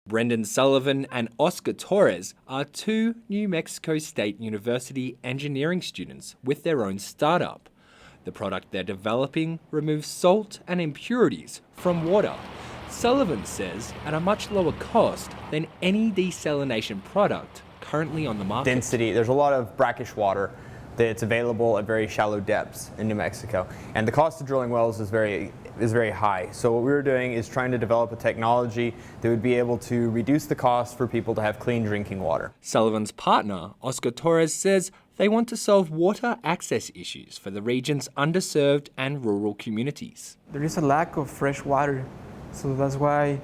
Brendan Sullivan and Oscar Torres are two New Mexico State University engineering students with their own startup. The product they're developing removes salt and impurities from water. Sullivan says at a much lower cost than any desalination product currently on the market. Density, there's a lot of brackish water that's available at very shallow depths in New Mexico, and the cost of drilling wells is very high. So what we were doing is trying to develop a technology that would be able to reduce the cost for people to have clean drinking water. Sullivan's partner, Oscar Torres, says they want to solve water access issues for the region's underserved and rural communities. There is a lack of fresh water, so that's why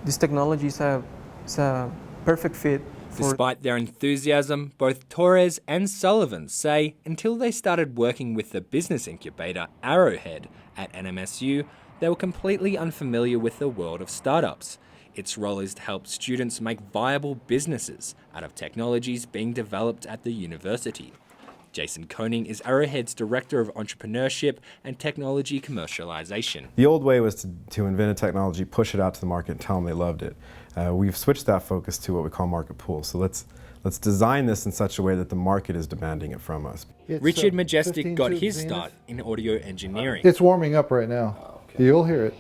this technology is a perfect fit. Despite their enthusiasm, both Torres and Sullivan say until they started working with the business incubator Arrowhead at NMSU, they were completely unfamiliar with the world of startups. Its role is to help students make viable businesses out of technologies being developed at the university. Jason Koning is Arrowhead's Director of Entrepreneurship and Technology Commercialization. The old way was to invent a technology, push it out to the market, and tell them they loved it. We've switched that focus to what we call market pools. So let's design this in such a way that the market is demanding it from us. Richard Majestic got his start in audio engineering. It's warming up right now. Oh, okay. You'll hear it.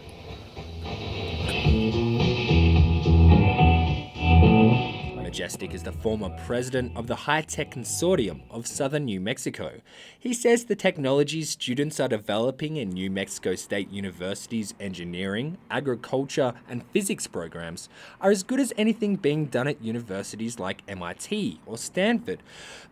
Majestic is the former president of the High-Tech Consortium of Southern New Mexico. He says the technologies students are developing in New Mexico State University's engineering, agriculture, and physics programs are as good as anything being done at universities like MIT or Stanford.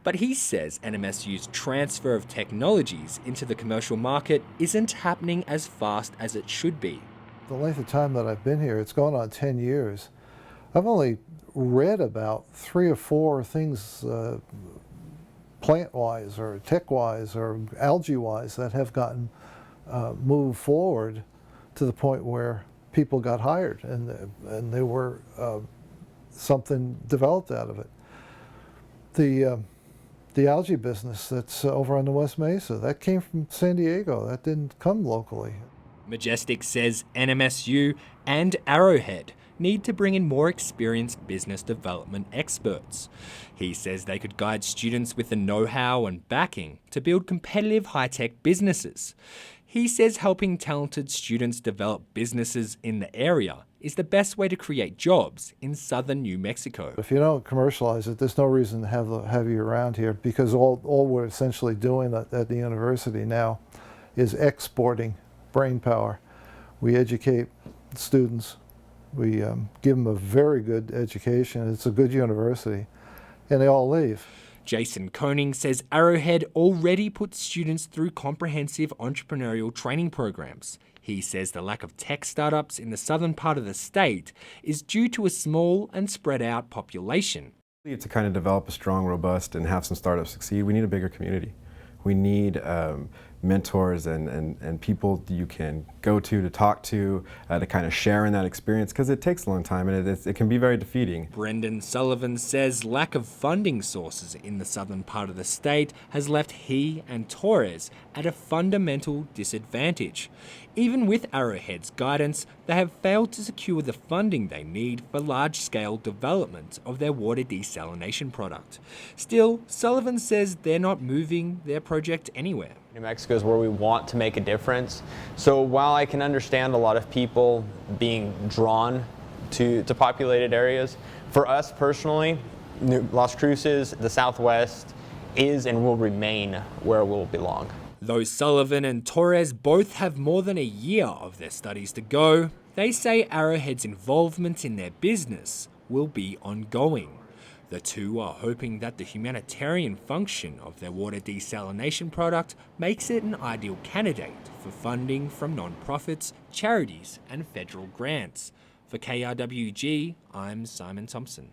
But he says NMSU's transfer of technologies into the commercial market isn't happening as fast as it should be. The length of time that I've been here, it's going on 10 years. I've only read about 3 or 4 things plant-wise or tech-wise or algae-wise that have gotten moved forward to the point where people got hired and there were something developed out of it. The algae business that's over on the West Mesa, that came from San Diego. That didn't come locally. Majestic says NMSU and Arrowhead need to bring in more experienced business development experts. He says they could guide students with the know-how and backing to build competitive high-tech businesses. He says helping talented students develop businesses in the area is the best way to create jobs in southern New Mexico. If you don't commercialize it, there's no reason to have you around here, because all we're essentially doing at the university now is exporting brain power. We educate students. We give them a very good education. It's a good university, and they all leave. Jason Koning says Arrowhead already puts students through comprehensive entrepreneurial training programs. He says the lack of tech startups in the southern part of the state is due to a small and spread out population. To kind of develop a strong, robust, and have some startups succeed, we need a bigger community. We need mentors and people you can go to talk to kind of share in that experience, because it takes a long time and it can be very defeating. Brendan Sullivan says lack of funding sources in the southern part of the state has left he and Torres at a fundamental disadvantage. Even with Arrowhead's guidance, they have failed to secure the funding they need for large-scale development of their water desalination product. Still, Sullivan says they're not moving their project anywhere. New Mexico is where we want to make a difference. So while I can understand a lot of people being drawn to populated areas, for us personally, Las Cruces, the Southwest, is and will remain where we'll belong. Though Sullivan and Torres both have more than a year of their studies to go, they say Arrowhead's involvement in their business will be ongoing. The two are hoping that the humanitarian function of their water desalination product makes it an ideal candidate for funding from non-profits, charities, and federal grants. For KRWG, I'm Simon Thompson.